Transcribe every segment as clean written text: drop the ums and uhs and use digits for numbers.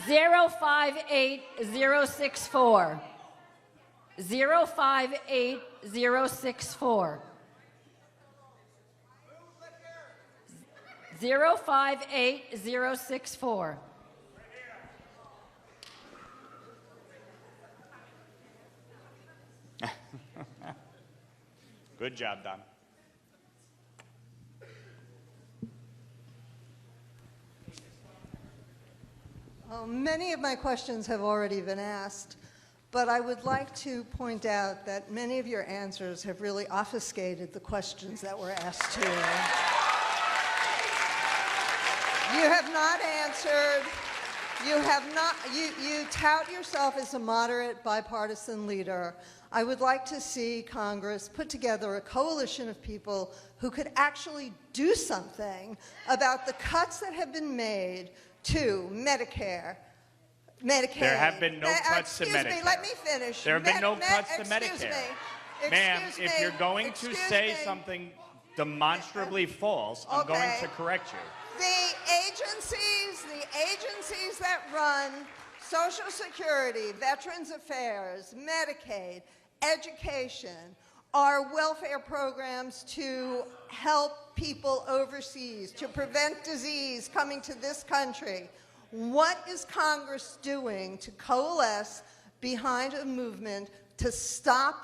058064. 058064. 058064. Good job, Don. Many of my questions have already been asked, but I would like to point out that many of your answers have really obfuscated the questions that were asked to you. You have not answered. You have not. You tout yourself as a moderate bipartisan leader. I would like to see Congress put together a coalition of people who could actually do something about the cuts that have been made to Medicare, Medicaid. There have been no cuts to Medicare. Excuse me, let me finish. There have been no cuts to Medicare. Ma'am, Excuse if me. you're going to say something demonstrably false, I'm going to correct you. The agencies that run Social Security, Veterans Affairs, Medicaid, education, are welfare programs to help people overseas, to prevent disease coming to this country. What is Congress doing to coalesce behind a movement to stop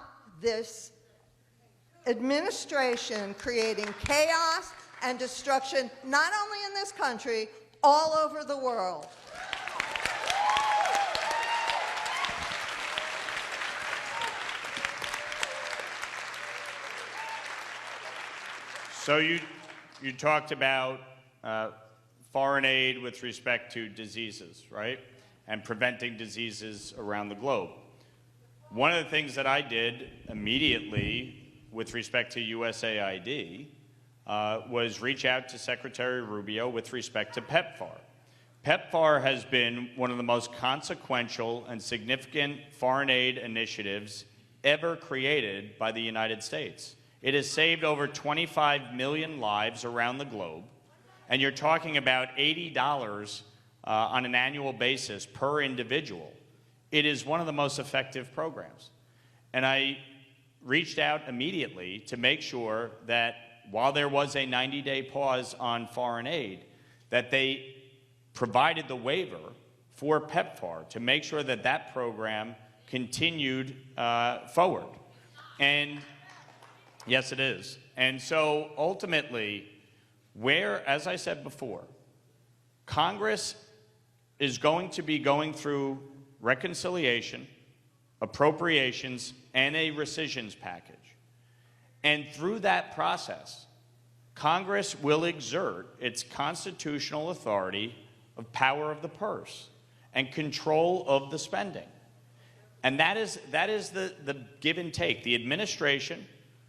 this administration creating chaos and destruction, not only in this country, all over the world? So you talked about foreign aid with respect to diseases, right? And preventing diseases around the globe. One of the things that I did immediately with respect to USAID was reach out to Secretary Rubio with respect to PEPFAR. PEPFAR has been one of the most consequential and significant foreign aid initiatives ever created by the United States. It has saved over 25 million lives around the globe, and you're talking about $80 on an annual basis per individual. It is one of the most effective programs. And I reached out immediately to make sure that while there was a 90-day pause on foreign aid, that they provided the waiver for PEPFAR to make sure that that program continued forward. And yes, it is. And so ultimately, where, as I said before, Congress is going to be going through reconciliation, appropriations, and a rescissions package. And through that process, Congress will exert its constitutional authority of power of the purse and control of the spending. And that is the give and take. The administration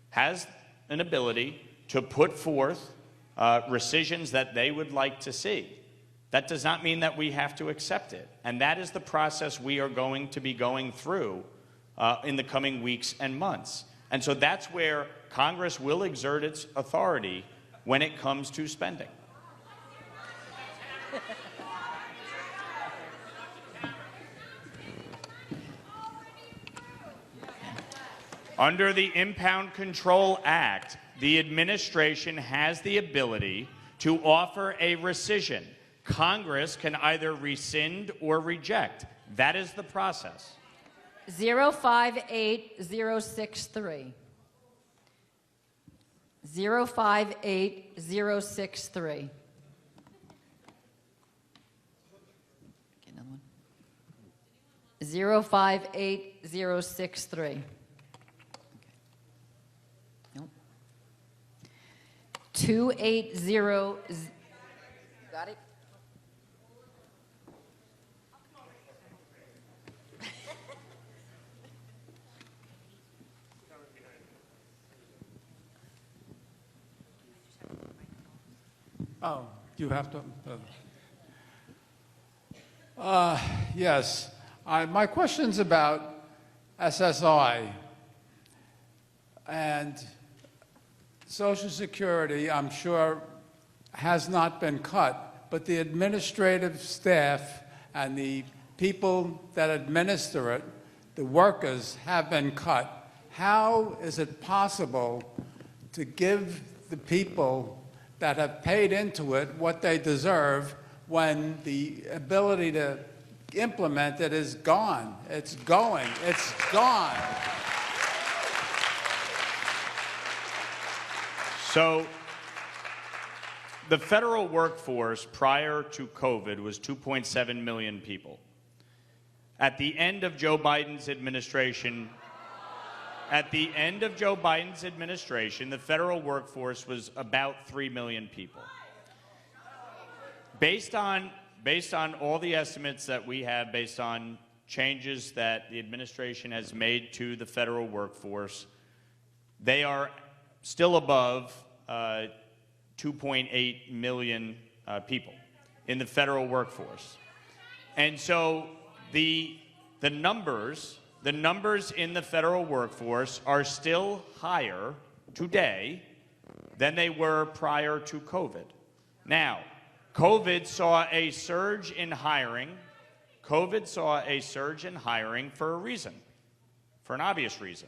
has an ability to put forth rescissions that they would like to see. That does not mean that we have to accept it. And that is the process we are going to be going through in the coming weeks and months. And so that's where Congress will exert its authority when it comes to spending. Under the Impound Control Act, the administration has the ability to offer a rescission. Congress can either rescind or reject. That is the process. 058063. 058063. Get another one. 058063. 280. Got it? Oh, you have to. Yes. My question's about SSI and Social Security, I'm sure, has not been cut, but the administrative staff and the people that administer it, the workers, have been cut. How is it possible to give the people that have paid into it what they deserve when the ability to implement it is gone? It's going. It's gone. So the federal workforce prior to COVID was 2.7 million people. At the end of Joe Biden's administration, the federal workforce was about 3 million people. Based on all the estimates that we have, based on changes that the administration has made to the federal workforce, they are still above 2.8 million people in the federal workforce. And so the numbers in the federal workforce are still higher today than they were prior to COVID. Now, COVID saw a surge in hiring. COVID saw a surge in hiring for a reason, for an obvious reason.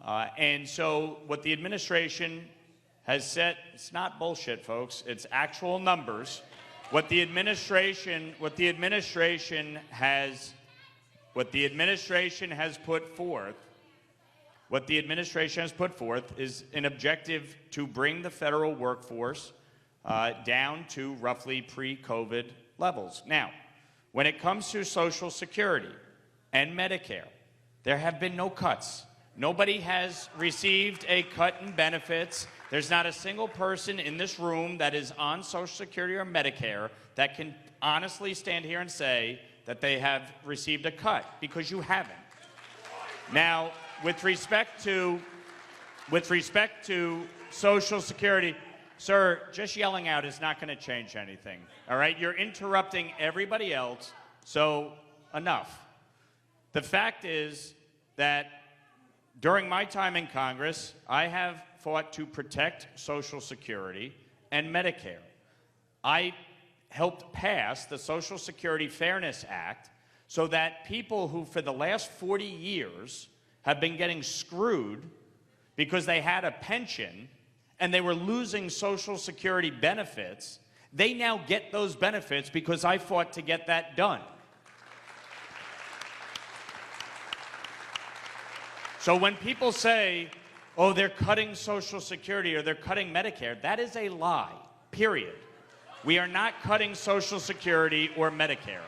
And so what the administration has said, it's not bullshit, folks, it's actual numbers. What the administration has put forth is an objective to bring the federal workforce down to roughly pre-COVID levels. Now, when it comes to Social Security and Medicare, there have been no cuts. Nobody has received a cut in benefits. There's not a single person in this room that is on Social Security or Medicare that can honestly stand here and say that they have received a cut, because you haven't. Now, with respect to Social Security, sir, just yelling out is not going to change anything, all right? You're interrupting everybody else, so enough. The fact is that during my time in Congress, I have fought to protect Social Security and Medicare. I helped pass the Social Security Fairness Act so that people who for the last 40 years have been getting screwed because they had a pension and they were losing Social Security benefits, they now get those benefits because I fought to get that done. So when people say, oh, they're cutting Social Security or they're cutting Medicare, that is a lie, period. We are not cutting Social Security or Medicare.